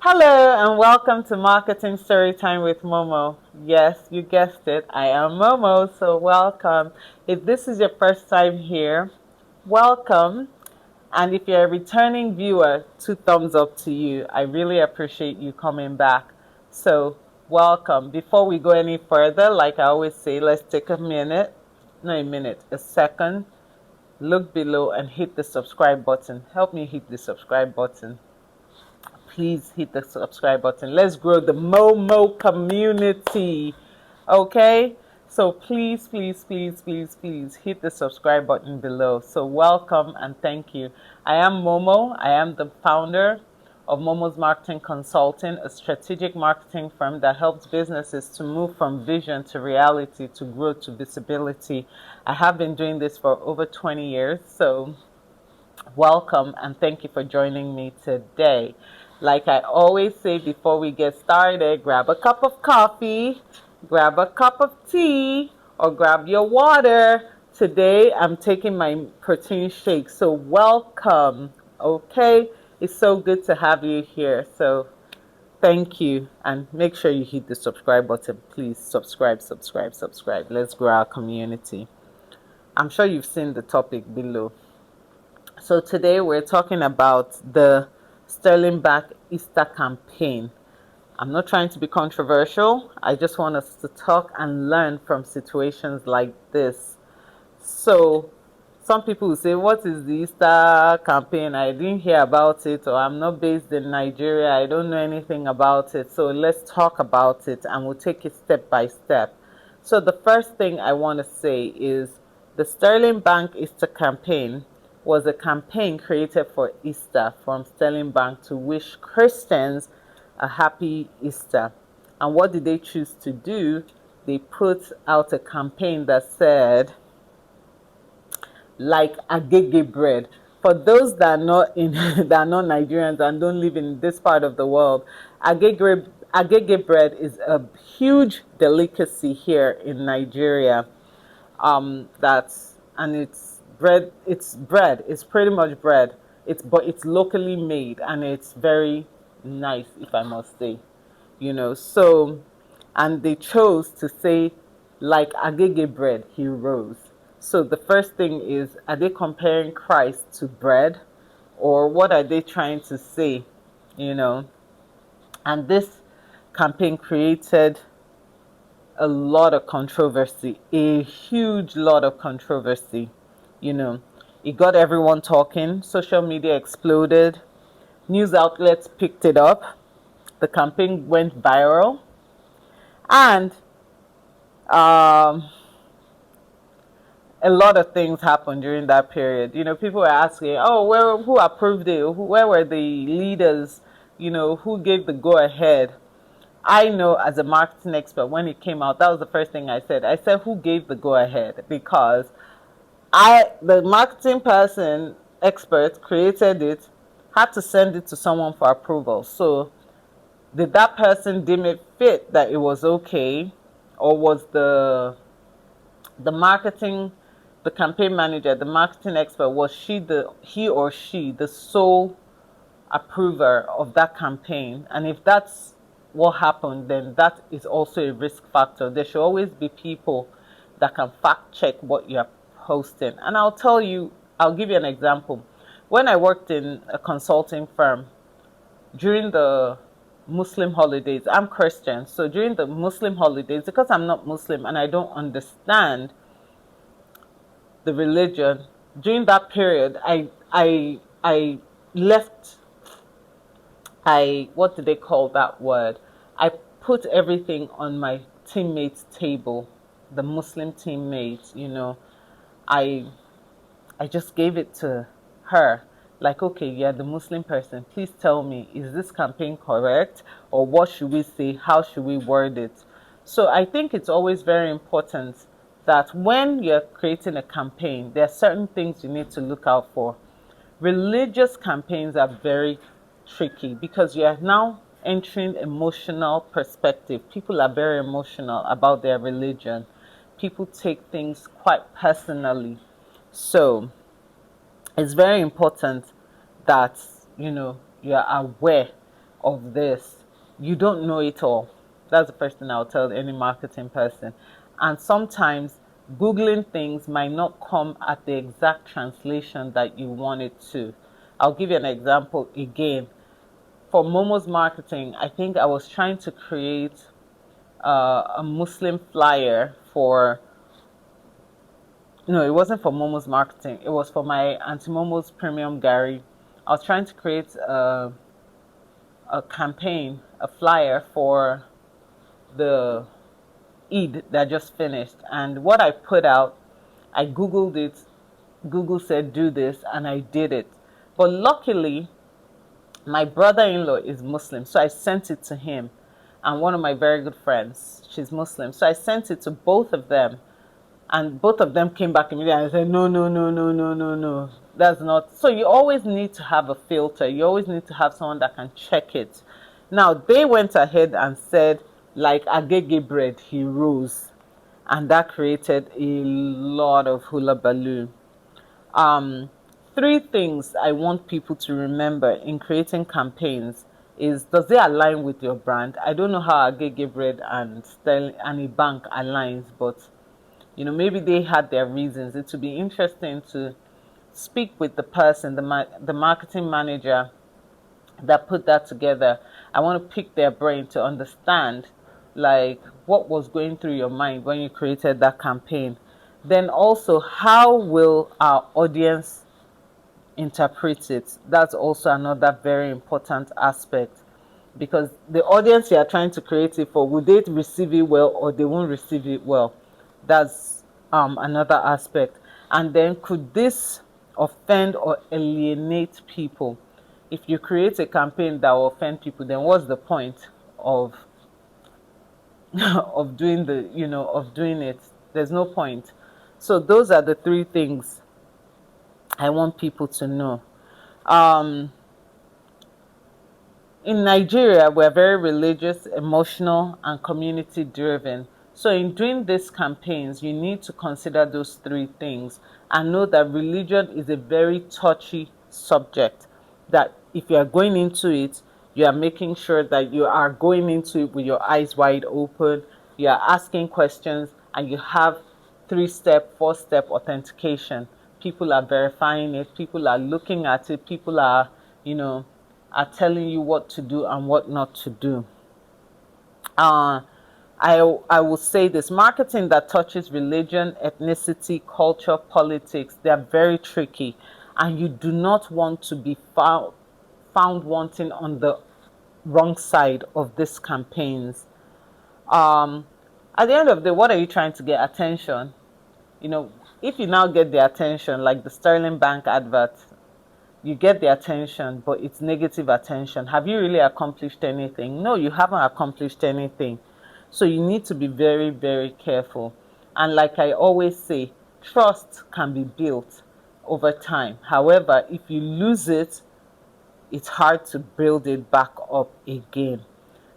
Hello and welcome to Marketing Storytime with Momo. Yes, you guessed it, I am Momo, so welcome. If this is your first time here, welcome. And if you're a returning viewer, two thumbs up to you. I really appreciate you coming back. So, welcome. Before we go any further, like I always say, let's take a second, look below and hit the subscribe button. Help me hit the subscribe button. Please hit the subscribe button. Let's grow the Momo community. Okay? So please hit the subscribe button below. So welcome and thank you. I am Momo. I am the founder of Momo's Marketing Consulting, a strategic marketing firm that helps businesses to move from vision to reality, to grow to visibility. I have been doing this for over 20 years. So welcome and thank you for joining me today. Like I always say before we get started, grab a cup of coffee, grab a cup of tea, or grab your water. Today I'm taking my protein shake, so welcome. Okay, it's so good to have you here. So thank you, and make sure you hit the subscribe button. Please subscribe. Let's grow our community. I'm sure you've seen the topic below. So today we're talking about the Sterling Back Easter campaign. I'm not trying to be controversial. I just want us to talk and learn from situations like this. So some people will say, what is the Easter campaign? I didn't hear about it, or I'm not based in Nigeria. I don't know anything about it. So let's talk about it and we'll take it step by step. So the first thing I want to say is the Sterling Bank Easter campaign was a campaign created for Easter from Sterling Bank to wish Christians a happy Easter. And what did they choose to do? They put out a campaign that said, like agege bread. For those that are not in that are not Nigerians and don't live in this part of the world, agege bread is a huge delicacy here in Nigeria. That's and it's bread. It's bread. It's pretty much bread. It's locally made and it's very nice, if I must say. So and they chose to say, like agege bread, he rose. So the first thing is, are they comparing Christ to bread, or what are they trying to say? You know, and this campaign created a lot of controversy, a huge lot of controversy. You know, it got everyone talking. Social media exploded. News outlets picked it up. The campaign went viral, and um, a lot of things happened during that period. People were asking, "Oh, who approved it? Where were the leaders? Who gave the go ahead?" I know as a marketing expert, when it came out, that was the first thing I said. I said, "Who gave the go ahead?" Because the marketing person, expert, created it, had to send it to someone for approval. So, did that person deem it fit that it was okay, or was the marketing, the campaign manager, the marketing expert, was he or she the sole approver of that campaign? And if that's what happened, then that is also a risk factor. There should always be people that can fact check what you're posting. And I'll give you an example. When I worked in a consulting firm during the Muslim holidays, I'm Christian, so during the Muslim holidays, because I'm not Muslim and I don't understand the religion, during that period, I left. I What do they call that word? I put everything on my teammates' table, the Muslim teammates. I I just gave it to her. Like, okay, you're the Muslim person. Please tell me, is this campaign correct? Or what should we say? How should we word it? So I think it's always very important that when you're creating a campaign, there are certain things you need to look out for. Religious campaigns are very tricky because you are now entering emotional perspective. People are very emotional about their religion. People take things quite personally. So it's very important that you're aware of this. You don't know it all. That's the first thing I'll tell any marketing person. And sometimes Googling things might not come at the exact translation that you want it to. I'll give you an example again. For Momo's marketing, I think I was trying to create a Muslim flyer for, no, it wasn't for Momo's marketing. It was for my Auntie Momo's premium Gary. I was trying to create a campaign, a flyer for the Eid that just finished. And what I put out, I Googled it. Google said, do this, and I did it. But luckily, my brother-in-law is Muslim, so I sent it to him. And one of my very good friends, she's Muslim. So I sent it to both of them. And both of them came back immediately and said, no, no, no, no, no, no, no. That's not. So you always need to have a filter. You always need to have someone that can check it. Now, they went ahead and said, like agege bread, he rose. And that created a lot of hula baloo. Um, Three things I want people to remember in creating campaigns is, does it align with your brand? I don't know how agege bread and Sterling and a bank aligns, but maybe they had their reasons. It would be interesting to speak with the person, the marketing manager that put that together. I want to pick their brain to understand, like, what was going through your mind when you created that campaign. Then also, how will our audience interpret it? That's also another very important aspect, because the audience you are trying to create it for, will they receive it well or they won't receive it well? That's another aspect. And then, could this offend or alienate people? If you create a campaign that will offend people, then what's the point of of doing it? There's no point. So those are the three things I want people to know. um In Nigeria, we're very religious, emotional, and community driven. So, in doing these campaigns, you need to consider those three things and know that religion is a very touchy subject. That if you are going into it, you are making sure that you are going into it with your eyes wide open, you are asking questions, and you have 3-step, 4-step authentication. People are verifying it, people are looking at it, people you know, are telling you what to do and what not to do. Uh, I will say this: marketing that touches religion, ethnicity, culture, politics, they are very tricky, and you do not want to be found wanting on the wrong side of these campaigns. Um, at the end of the day, what are you trying to get? Attention. If you now get the attention, like the Sterling Bank advert, you get the attention, but it's negative attention. Have you really accomplished anything? No, you haven't accomplished anything. So you need to be very, very careful. And like I always say, trust can be built over time. However, if you lose it, it's hard to build it back up again.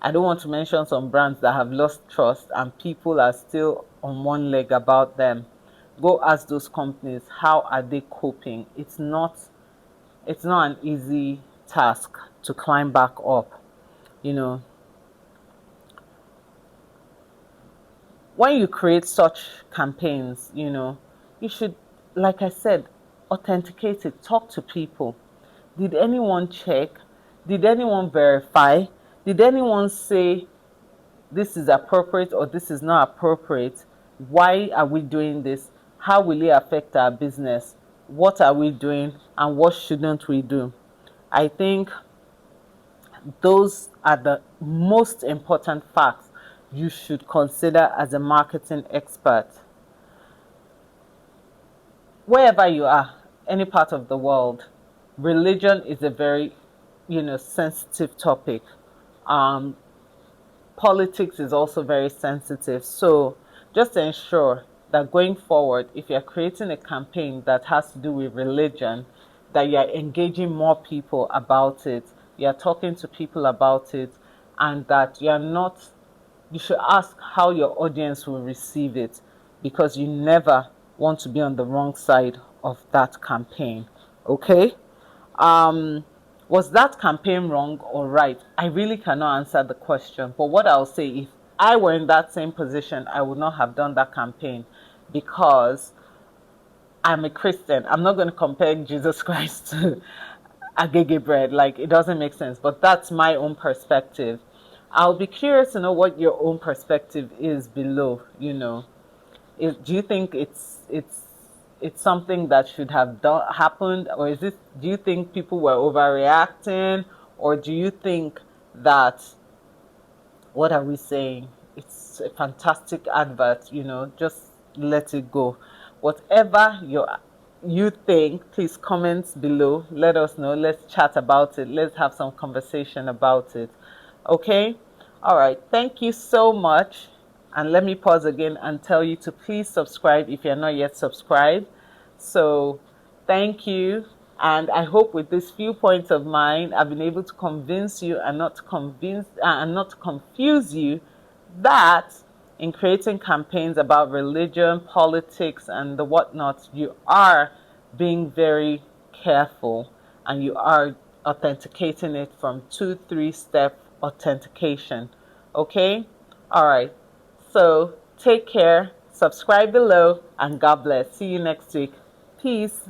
I don't want to mention some brands that have lost trust and people are still on one leg about them. Go ask those companies, how are they coping? It's not an easy task to climb back up. You know, when you create such campaigns, you should, like I said, authenticate it, talk to people. Did anyone check? Did anyone verify? Did anyone say this is appropriate or this is not appropriate? Why are we doing this? How will it affect our business? What are we doing and what shouldn't we do? I think those are the most important facts you should consider as a marketing expert. Wherever you are, any part of the world, religion is a very, sensitive topic. Um, Politics is also very sensitive. So just ensure that going forward, if you're creating a campaign that has to do with religion, that you're engaging more people about it, you're talking to people about it, and that you should ask how your audience will receive it, because you never want to be on the wrong side of that campaign. Okay? Um, Was that campaign wrong or right? I really cannot answer the question. But what I'll say, if I were in that same position, I would not have done that campaign because I'm a Christian. I'm not going to compare Jesus Christ to agege bread. Like, it doesn't make sense. But that's my own perspective. I'll be curious to know what your own perspective is below. Do you think it's something that should have happened, or is this? Do you think people were overreacting, or do you think that, what are we saying? It's a fantastic advert, just let it go. Whatever you think, please comment below. Let us know. Let's chat about it. Let's have some conversation about it. Okay? All right. Thank you so much. And let me pause again and tell you to please subscribe if you're not yet subscribed. So thank you. And I hope with these few points of mine, I've been able to convince you and not to confuse you that in creating campaigns about religion, politics, and the whatnot, you are being very careful and you are authenticating it from 2-3 step authentication. Okay? All right. So take care, subscribe below, and God bless. See you next week. Peace.